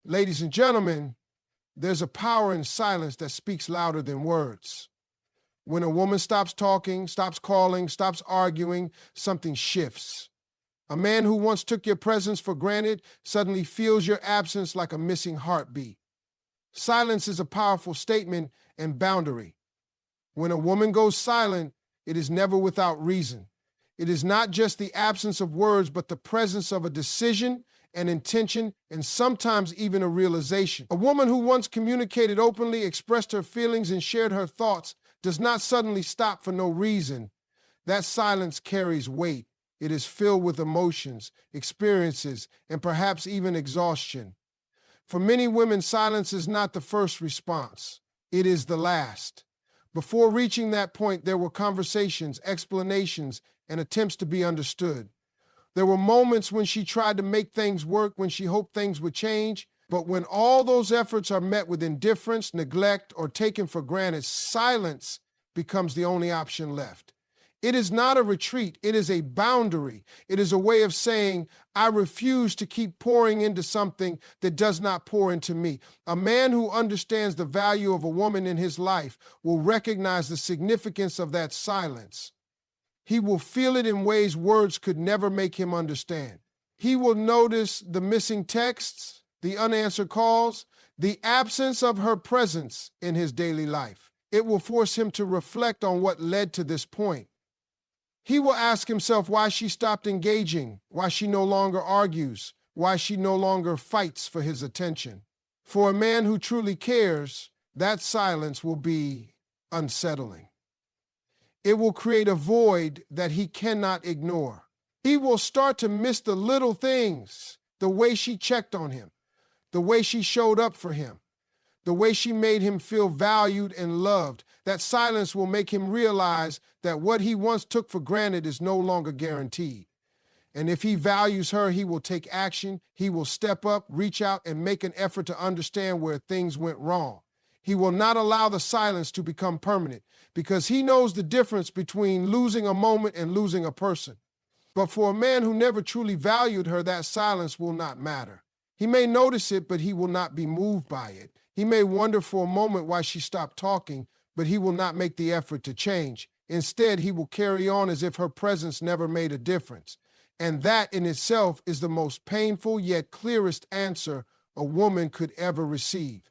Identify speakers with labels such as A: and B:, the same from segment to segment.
A: Ladies and gentlemen, there's a power in silence that speaks louder than words. When a woman stops talking, stops calling, stops arguing, something shifts. A man who once took your presence for granted suddenly feels your absence like a missing heartbeat. Silence is a powerful statement and boundary. When a woman goes silent, it is never without reason. It is not just the absence of words, but the presence of a decision, an intention, and sometimes even a realization. A woman who once communicated openly, expressed her feelings, and shared her thoughts does not suddenly stop for no reason. That silence carries weight. It is filled with emotions, experiences, and perhaps even exhaustion. For many women, silence is not the first response. It is the last. Before reaching that point, there were conversations, explanations, and attempts to be understood. There were moments when she tried to make things work, when she hoped things would change. But when all those efforts are met with indifference, neglect, or taken for granted, silence becomes the only option left. It is not a retreat. It is a boundary. It is a way of saying, I refuse to keep pouring into something that does not pour into me. A man who understands the value of a woman in his life will recognize the significance of that silence. He will feel it in ways words could never make him understand. He will notice the missing texts, the unanswered calls, the absence of her presence in his daily life. It will force him to reflect on what led to this point. He will ask himself why she stopped engaging, why she no longer argues, why she no longer fights for his attention. For a man who truly cares, that silence will be unsettling. It will create a void that he cannot ignore. He will start to miss the little things, the way she checked on him, the way she showed up for him, the way she made him feel valued and loved. That silence will make him realize that what he once took for granted is no longer guaranteed. And if he values her, he will take action. He will step up, reach out, and make an effort to understand where things went wrong. He will not allow the silence to become permanent because he knows the difference between losing a moment and losing a person. But for a man who never truly valued her, that silence will not matter. He may notice it, but he will not be moved by it. He may wonder for a moment why she stopped talking, but he will not make the effort to change. Instead, he will carry on as if her presence never made a difference. And that in itself is the most painful yet clearest answer a woman could ever receive.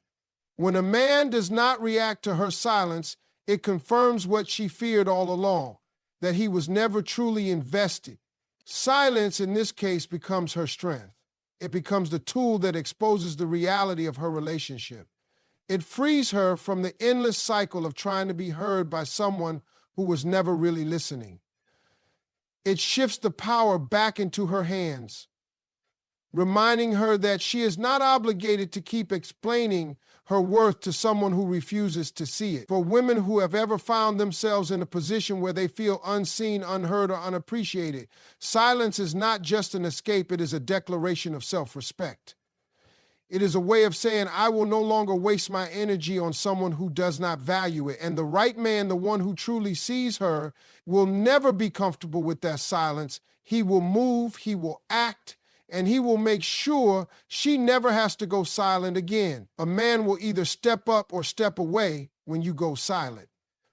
A: When a man does not react to her silence, it confirms what she feared all along, that he was never truly invested. Silence, in this case, becomes her strength. It becomes the tool that exposes the reality of her relationship. It frees her from the endless cycle of trying to be heard by someone who was never really listening. It shifts the power back into her hands, reminding her that she is not obligated to keep explaining her worth to someone who refuses to see it. For women who have ever found themselves in a position where they feel unseen, unheard, or unappreciated, silence is not just an escape, it is a declaration of self-respect. It is a way of saying, I will no longer waste my energy on someone who does not value it. And the right man, the one who truly sees her, will never be comfortable with that silence. He will move, he will act, and he will make sure she never has to go silent again. A man will either step up or step away when you go silent.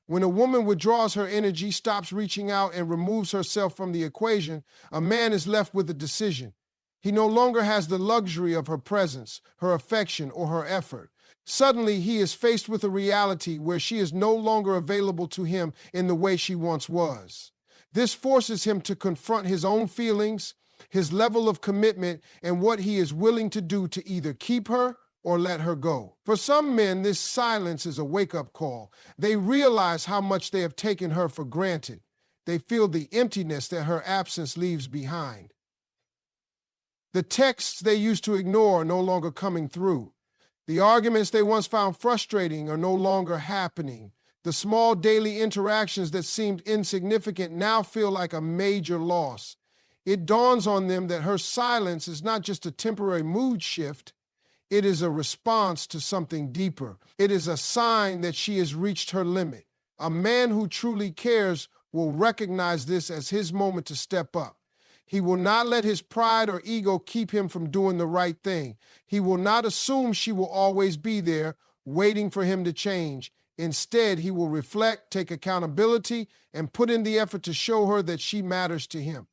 A: When a woman withdraws her energy, stops reaching out, and removes herself from the equation, a man is left with a decision. He no longer has the luxury of her presence, her affection, or her effort. Suddenly, he is faced with a reality where she is no longer available to him in the way she once was. This forces him to confront his own feelings, his level of commitment, and what he is willing to do to either keep her or let her go. For some men, this silence is a wake-up call. They realize how much they have taken her for granted. They feel the emptiness that her absence leaves behind. The texts they used to ignore are no longer coming through. The arguments they once found frustrating are no longer happening. The small daily interactions that seemed insignificant now feel like a major loss. It dawns on them that her silence is not just a temporary mood shift. It is a response to something deeper. It is a sign that she has reached her limit. A man who truly cares will recognize this as his moment to step up. He will not let his pride or ego keep him from doing the right thing. He will not assume she will always be there, waiting for him to change. Instead, he will reflect, take accountability, and put in the effort to show her that she matters to him.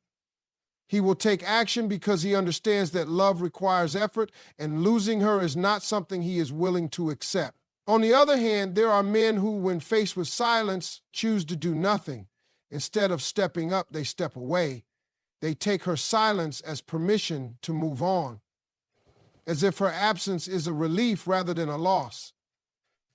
A: He will take action because he understands that love requires effort, and losing her is not something he is willing to accept. On the other hand, there are men who, when faced with silence, choose to do nothing. Instead of stepping up, they step away. They take her silence as permission to move on, as if her absence is a relief rather than a loss.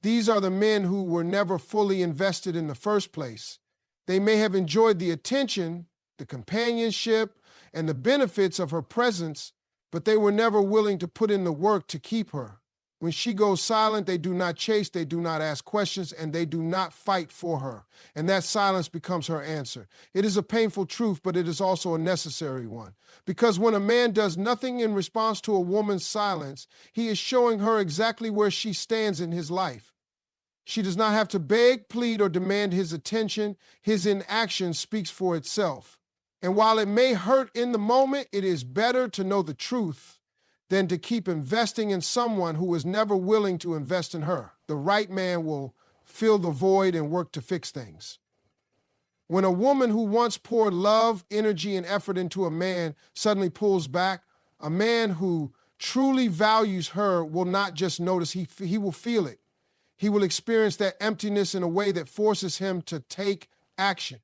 A: These are the men who were never fully invested in the first place. They may have enjoyed the attention, the companionship, and the benefits of her presence, but they were never willing to put in the work to keep her. When she goes silent, they do not chase, they do not ask questions, and they do not fight for her. And that silence becomes her answer. It is a painful truth, but it is also a necessary one. Because when a man does nothing in response to a woman's silence, he is showing her exactly where she stands in his life. She does not have to beg, plead, or demand his attention. His inaction speaks for itself. And while it may hurt in the moment, it is better to know the truth than to keep investing in someone who is never willing to invest in her. The right man will fill the void and work to fix things. When a woman who once poured love, energy, and effort into a man suddenly pulls back, a man who truly values her will not just notice, he will feel it. He will experience that emptiness in a way that forces him to take action.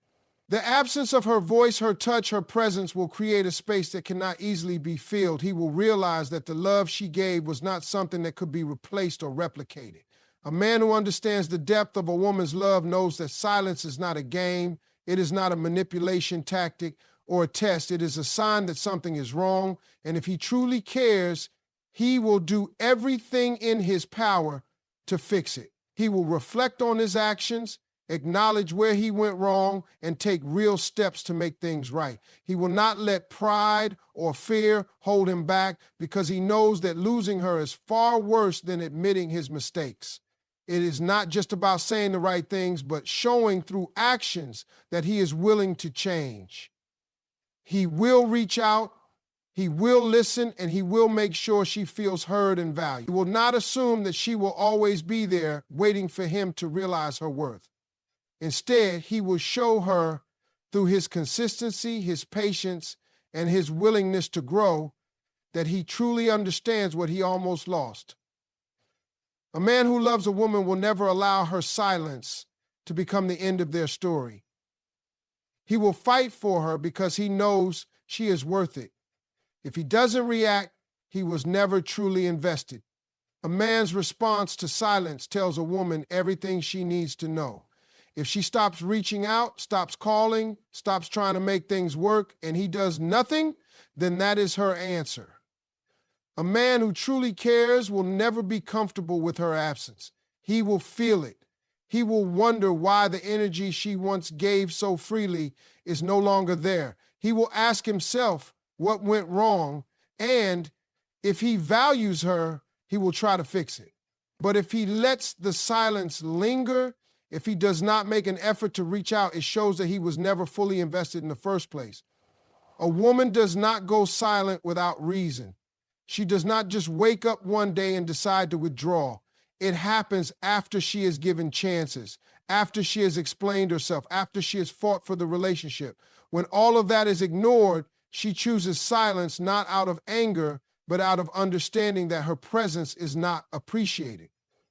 A: The absence of her voice, her touch, her presence will create a space that cannot easily be filled. He will realize that the love she gave was not something that could be replaced or replicated. A man who understands the depth of a woman's love knows that silence is not a game, it is not a manipulation tactic or a test. It is a sign that something is wrong, and if he truly cares, he will do everything in his power to fix it. He will reflect on his actions, acknowledge where he went wrong, and take real steps to make things right. He will not let pride or fear hold him back because he knows that losing her is far worse than admitting his mistakes. It is not just about saying the right things, but showing through actions that he is willing to change. He will reach out, he will listen, and he will make sure she feels heard and valued. He will not assume that she will always be there waiting for him to realize her worth. Instead, he will show her through his consistency, his patience, and his willingness to grow that he truly understands what he almost lost. A man who loves a woman will never allow her silence to become the end of their story. He will fight for her because he knows she is worth it. If he doesn't react, he was never truly invested. A man's response to silence tells a woman everything she needs to know. If she stops reaching out, stops calling, stops trying to make things work, and he does nothing, then that is her answer. A man who truly cares will never be comfortable with her absence. He will feel it. He will wonder why the energy she once gave so freely is no longer there. He will ask himself what went wrong, and if he values her, he will try to fix it. But if he lets the silence linger, if he does not make an effort to reach out, it shows that he was never fully invested in the first place. A woman does not go silent without reason. She does not just wake up one day and decide to withdraw. It happens after she is given chances, after she has explained herself, after she has fought for the relationship. When all of that is ignored, she chooses silence not out of anger, but out of understanding that her presence is not appreciated.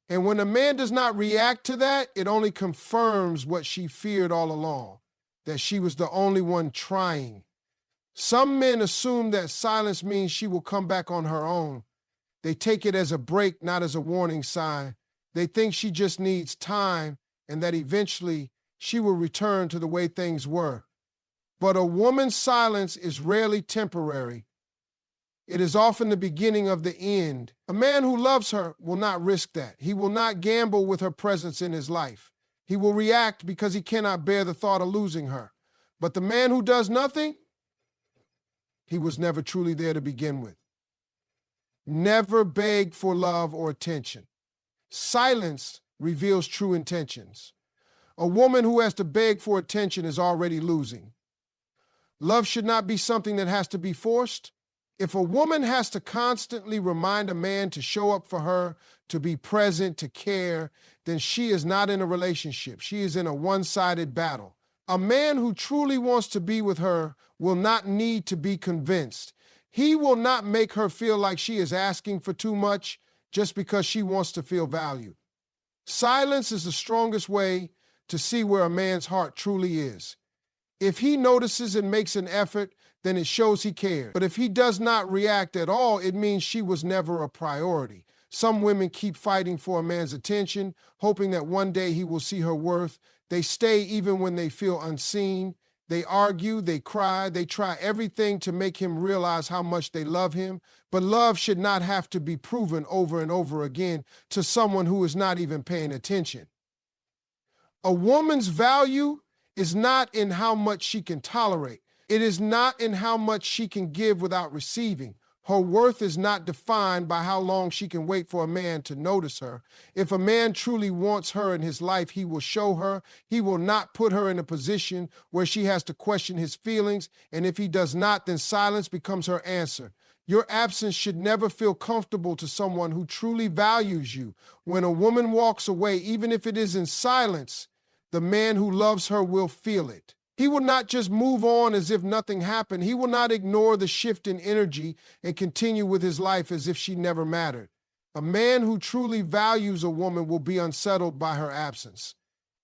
A: And when a man does not react to that, it only confirms what she feared all along, that she was the only one trying. Some men assume that silence means she will come back on her own. They take it as a break, not as a warning sign. They think she just needs time and that eventually she will return to the way things were. But a woman's silence is rarely temporary. It is often the beginning of the end. A man who loves her will not risk that. He will not gamble with her presence in his life. He will react because he cannot bear the thought of losing her. But the man who does nothing, he was never truly there to begin with. Never beg for love or attention. Silence reveals true intentions. A woman who has to beg for attention is already losing. Love should not be something that has to be forced. If a woman has to constantly remind a man to show up for her, to be present, to care, then she is not in a relationship. She is in a one-sided battle. A man who truly wants to be with her will not need to be convinced. He will not make her feel like she is asking for too much just because she wants to feel valued. Silence is the strongest way to see where a man's heart truly is. If he notices and makes an effort, then it shows he cares. But if he does not react at all, it means she was never a priority. Some women keep fighting for a man's attention, hoping that one day he will see her worth. They stay even when they feel unseen. They argue, they cry, they try everything to make him realize how much they love him. But love should not have to be proven over and over again to someone who is not even paying attention. A woman's value is not in how much she can tolerate. It is not in how much she can give without receiving. Her worth is not defined by how long she can wait for a man to notice her. If a man truly wants her in his life, he will show her. He will not put her in a position where she has to question his feelings. And if he does not, then silence becomes her answer. Your absence should never feel comfortable to someone who truly values you. When a woman walks away, even if it is in silence, the man who loves her will feel it. He will not just move on as if nothing happened. He will not ignore the shift in energy and continue with his life as if she never mattered. A man who truly values a woman will be unsettled by her absence.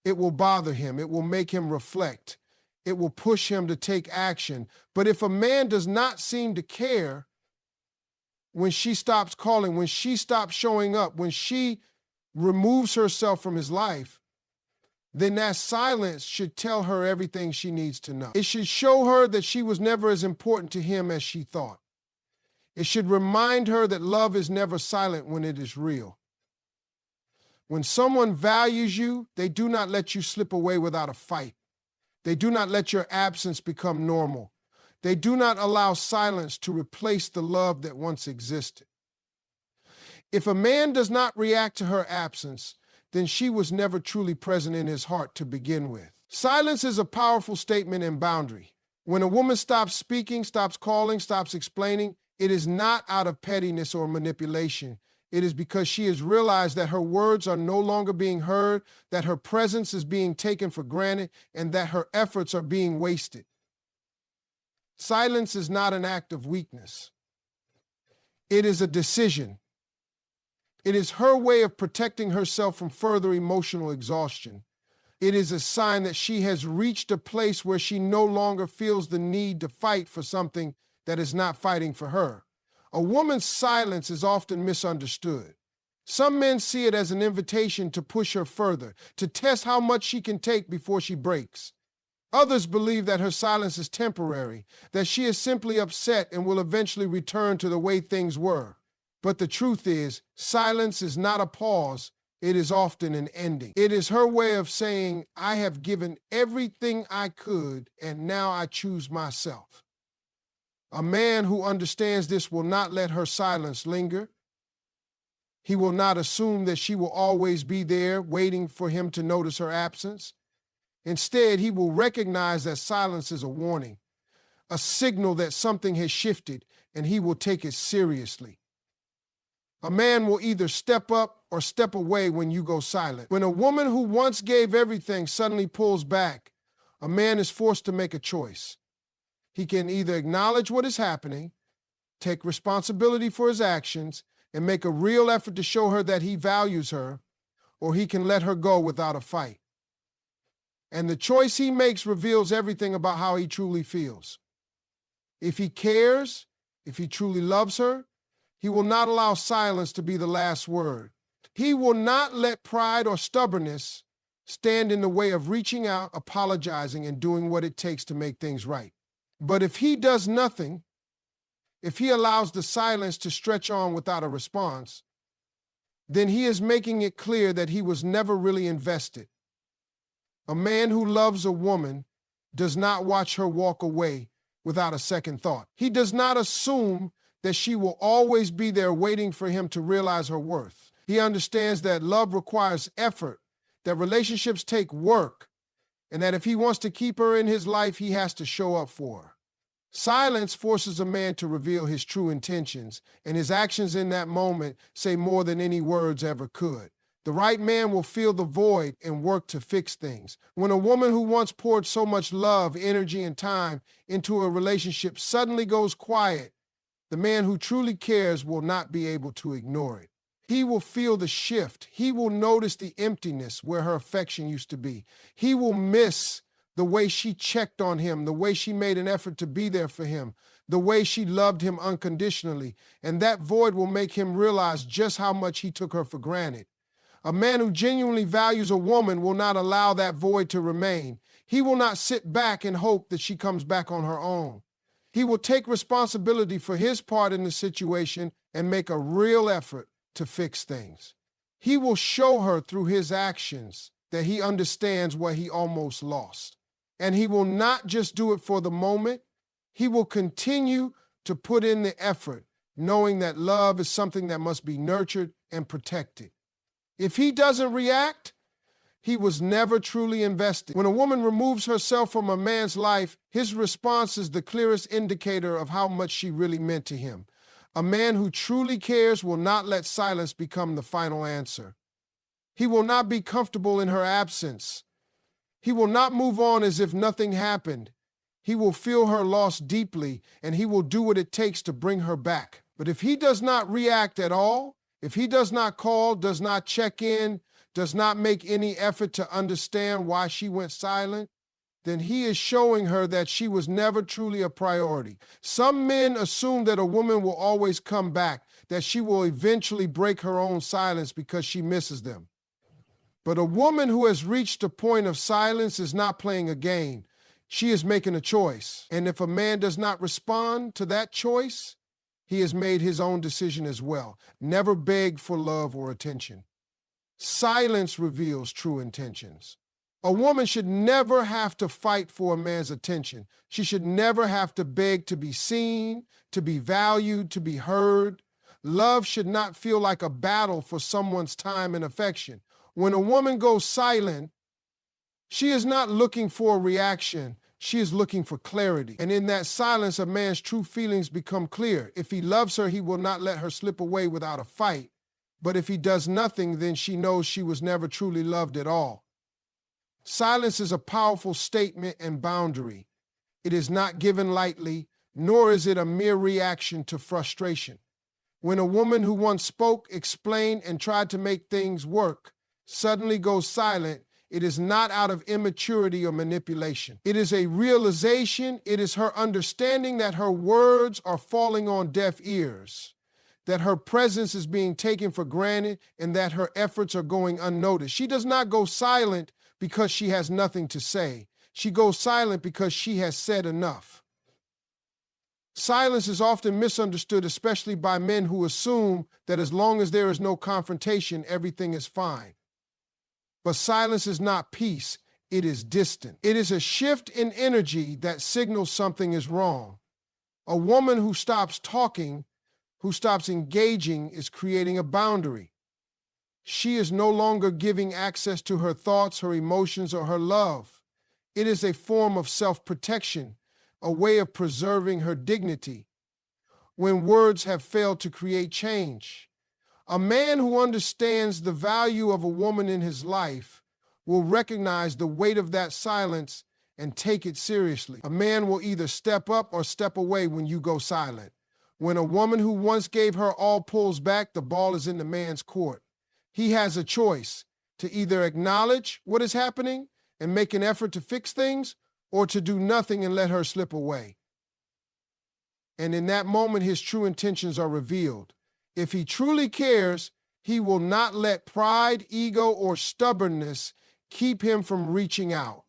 A: It will bother him. It will make him reflect. It will push him to take action. But if a man does not seem to care when she stops calling, when she stops showing up, when she removes herself from his life, then that silence should tell her everything she needs to know. It should show her that she was never as important to him as she thought. It should remind her that love is never silent when it is real. When someone values you, they do not let you slip away without a fight. They do not let your absence become normal. They do not allow silence to replace the love that once existed. If a man does not react to her absence, then she was never truly present in his heart to begin with. Silence is a powerful statement and boundary. When a woman stops speaking, stops calling, stops explaining, it is not out of pettiness or manipulation. It is because she has realized that her words are no longer being heard, that her presence is being taken for granted, and that her efforts are being wasted. Silence is not an act of weakness. It is a decision. It is her way of protecting herself from further emotional exhaustion. It is a sign that she has reached a place where she no longer feels the need to fight for something that is not fighting for her. A woman's silence is often misunderstood. Some men see it as an invitation to push her further, to test how much she can take before she breaks. Others believe that her silence is temporary, that she is simply upset and will eventually return to the way things were. But the truth is, silence is not a pause, it is often an ending. It is her way of saying, I have given everything I could, and now I choose myself. A man who understands this will not let her silence linger. He will not assume that she will always be there, waiting for him to notice her absence. Instead, he will recognize that silence is a warning, a signal that something has shifted, and he will take it seriously. A man will either step up or step away when you go silent. When a woman who once gave everything suddenly pulls back, a man is forced to make a choice. He can either acknowledge what is happening, take responsibility for his actions, and make a real effort to show her that he values her, or he can let her go without a fight. And the choice he makes reveals everything about how he truly feels. If he cares, if he truly loves her, he will not allow silence to be the last word. He will not let pride or stubbornness stand in the way of reaching out, apologizing, and doing what it takes to make things right. But if he does nothing, if he allows the silence to stretch on without a response, then he is making it clear that he was never really invested. A man who loves a woman does not watch her walk away without a second thought. He does not assume that she will always be there waiting for him to realize her worth. He understands that love requires effort, that relationships take work, and that if he wants to keep her in his life, he has to show up for her. Silence forces a man to reveal his true intentions, and his actions in that moment say more than any words ever could. The right man will fill the void and work to fix things. When a woman who once poured so much love, energy, and time into a relationship suddenly goes quiet, the man who truly cares will not be able to ignore it. He will feel the shift. He will notice the emptiness where her affection used to be. He will miss the way she checked on him, the way she made an effort to be there for him, the way she loved him unconditionally. And that void will make him realize just how much he took her for granted. A man who genuinely values a woman will not allow that void to remain. He will not sit back and hope that she comes back on her own. He will take responsibility for his part in the situation and make a real effort to fix things. He will show her through his actions that he understands what he almost lost. And he will not just do it for the moment. He will continue to put in the effort, knowing that love is something that must be nurtured and protected. If he doesn't react, he was never truly invested. When a woman removes herself from a man's life, his response is the clearest indicator of how much she really meant to him. A man who truly cares will not let silence become the final answer. He will not be comfortable in her absence. He will not move on as if nothing happened. He will feel her loss deeply, and he will do what it takes to bring her back. But if he does not react at all, if he does not call, does not check in, does not make any effort to understand why she went silent, then he is showing her that she was never truly a priority. Some men assume that a woman will always come back, that she will eventually break her own silence because she misses them. But a woman who has reached a point of silence is not playing a game. She is making a choice. And if a man does not respond to that choice, he has made his own decision as well. Never beg for love or attention. Silence reveals true intentions. A woman should never have to fight for a man's attention. She should never have to beg to be seen, to be valued, to be heard. Love should not feel like a battle for someone's time and affection. When a woman goes silent, she is not looking for a reaction. She is looking for clarity. And in that silence, a man's true feelings become clear. If he loves her, he will not let her slip away without a fight. But if he does nothing, then she knows she was never truly loved at all. Silence is a powerful statement and boundary. It is not given lightly, nor is it a mere reaction to frustration. When a woman who once spoke, explained, and tried to make things work suddenly goes silent, it is not out of immaturity or manipulation. It is a realization, it is her understanding that her words are falling on deaf ears, that her presence is being taken for granted, and that her efforts are going unnoticed. She does not go silent because she has nothing to say. She goes silent because she has said enough. Silence is often misunderstood, especially by men who assume that as long as there is no confrontation, everything is fine. But silence is not peace, it is distant. It is a shift in energy that signals something is wrong. A woman who stops talking, who stops engaging, is creating a boundary. She is no longer giving access to her thoughts, her emotions, or her love. It is a form of self-protection, a way of preserving her dignity. When words have failed to create change, a man who understands the value of a woman in his life will recognize the weight of that silence and take it seriously. A man will either step up or step away when you go silent. When a woman who once gave her all pulls back, the ball is in the man's court. He has a choice to either acknowledge what is happening and make an effort to fix things, or to do nothing and let her slip away. And in that moment, his true intentions are revealed. If he truly cares, he will not let pride, ego, or stubbornness keep him from reaching out.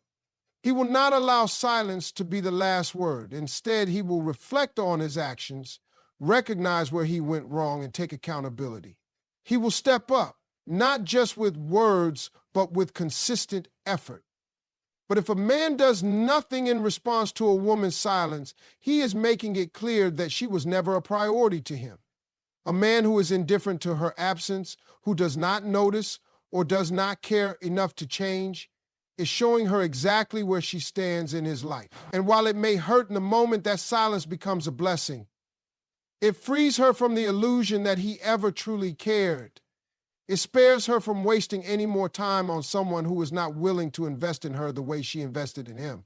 A: He will not allow silence to be the last word. Instead, he will reflect on his actions, recognize where he went wrong, and take accountability. He will step up, not just with words, but with consistent effort. But if a man does nothing in response to a woman's silence, he is making it clear that she was never a priority to him. A man who is indifferent to her absence, who does not notice or does not care enough to change, is showing her exactly where she stands in his life. And while it may hurt in the moment, that silence becomes a blessing. It frees her from the illusion that he ever truly cared. It spares her from wasting any more time on someone who is not willing to invest in her the way she invested in him.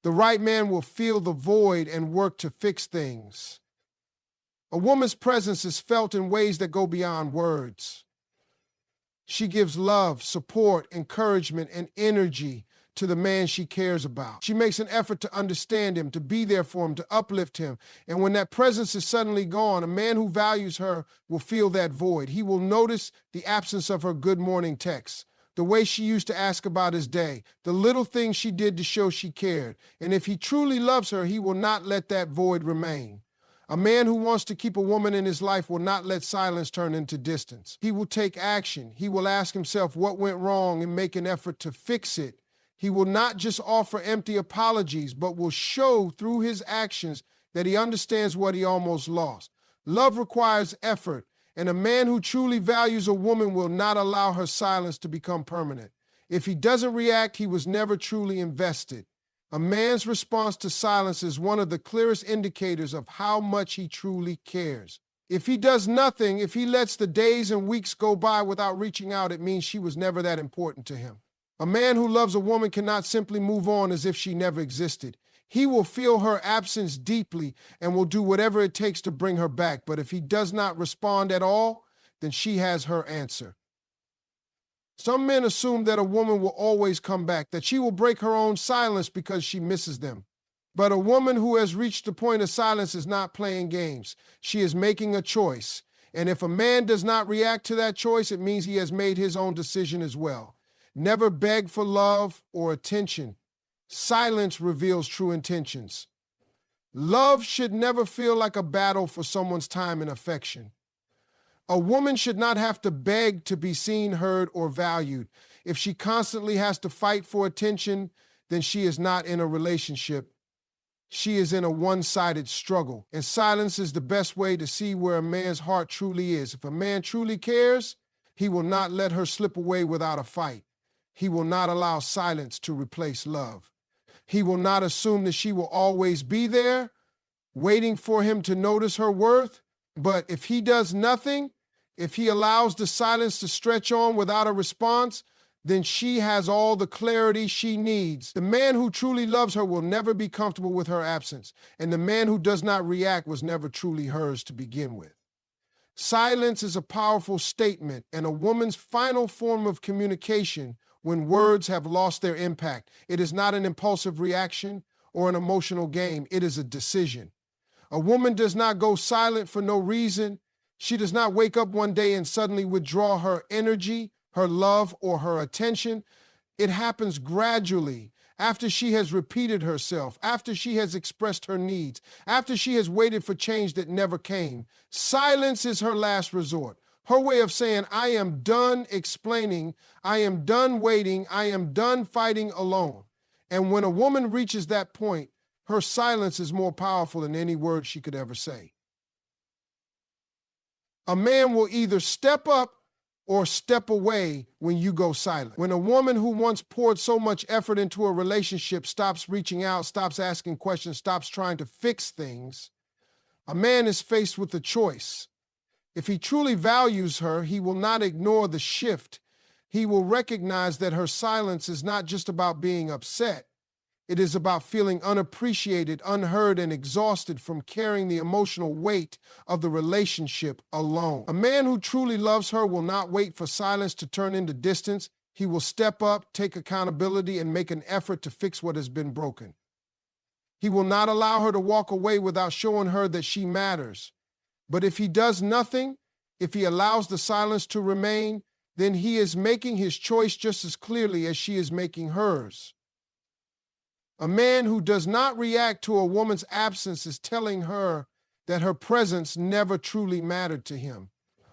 A: The right man will feel the void and work to fix things. A woman's presence is felt in ways that go beyond words. She gives love, support, encouragement, and energy to the man she cares about. She makes an effort to understand him, to be there for him, to uplift him. And when that presence is suddenly gone, a man who values her will feel that void. He will notice the absence of her good morning texts, the way she used to ask about his day, the little things she did to show she cared. And if he truly loves her, he will not let that void remain. A man who wants to keep a woman in his life will not let silence turn into distance. He will take action. He will ask himself what went wrong and make an effort to fix it. He will not just offer empty apologies, but will show through his actions that he understands what he almost lost. Love requires effort, and a man who truly values a woman will not allow her silence to become permanent. If he doesn't react, he was never truly invested. A man's response to silence is one of the clearest indicators of how much he truly cares. If he does nothing, if he lets the days and weeks go by without reaching out, it means she was never that important to him. A man who loves a woman cannot simply move on as if she never existed. He will feel her absence deeply and will do whatever it takes to bring her back. But if he does not respond at all, then she has her answer. Some men assume that a woman will always come back, that she will break her own silence because she misses them. But a woman who has reached the point of silence is not playing games. She is making a choice. And if a man does not react to that choice, it means he has made his own decision as well. Never beg for love or attention. Silence reveals true intentions. Love should never feel like a battle for someone's time and affection. A woman should not have to beg to be seen, heard, or valued. If she constantly has to fight for attention, then she is not in a relationship. She is in a one-sided struggle. And silence is the best way to see where a man's heart truly is. If a man truly cares, he will not let her slip away without a fight. He will not allow silence to replace love. He will not assume that she will always be there, waiting for him to notice her worth. But if he does nothing, if he allows the silence to stretch on without a response, then she has all the clarity she needs. The man who truly loves her will never be comfortable with her absence, and the man who does not react was never truly hers to begin with. Silence is a powerful statement and a woman's final form of communication when words have lost their impact. It is not an impulsive reaction or an emotional game. It is a decision. A woman does not go silent for no reason. She does not wake up one day and suddenly withdraw her energy, her love, or her attention. It happens gradually, after she has repeated herself, after she has expressed her needs, after she has waited for change that never came. Silence is her last resort. Her way of saying, I am done explaining, I am done waiting, I am done fighting alone. And when a woman reaches that point, her silence is more powerful than any word she could ever say. A man will either step up or step away when you go silent. When a woman who once poured so much effort into a relationship stops reaching out, stops asking questions, stops trying to fix things, a man is faced with a choice. If he truly values her, he will not ignore the shift. He will recognize that her silence is not just about being upset. It is about feeling unappreciated, unheard, and exhausted from carrying the emotional weight of the relationship alone. A man who truly loves her will not wait for silence to turn into distance. He will step up, take accountability, and make an effort to fix what has been broken. He will not allow her to walk away without showing her that she matters. But if he does nothing, if he allows the silence to remain, then he is making his choice just as clearly as she is making hers. A man who does not react to a woman's absence is telling her that her presence never truly mattered to him.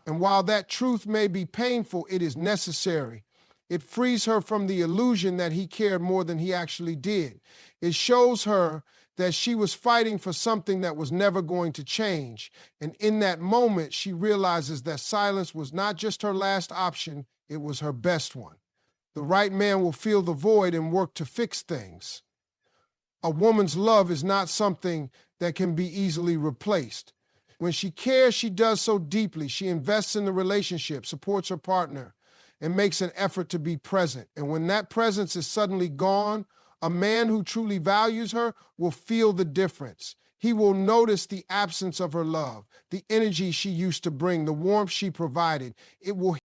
A: And while that truth may be painful, it is necessary. It frees her from the illusion that he cared more than he actually did. It shows her that she was fighting for something that was never going to change. And in that moment, she realizes that silence was not just her last option, it was her best one. The right man will fill the void and work to fix things. A woman's love is not something that can be easily replaced. When she cares, she does so deeply. She invests in the relationship, supports her partner, and makes an effort to be present. And when that presence is suddenly gone, a man who truly values her will feel the difference. He will notice the absence of her love, the energy she used to bring, the warmth she provided. It will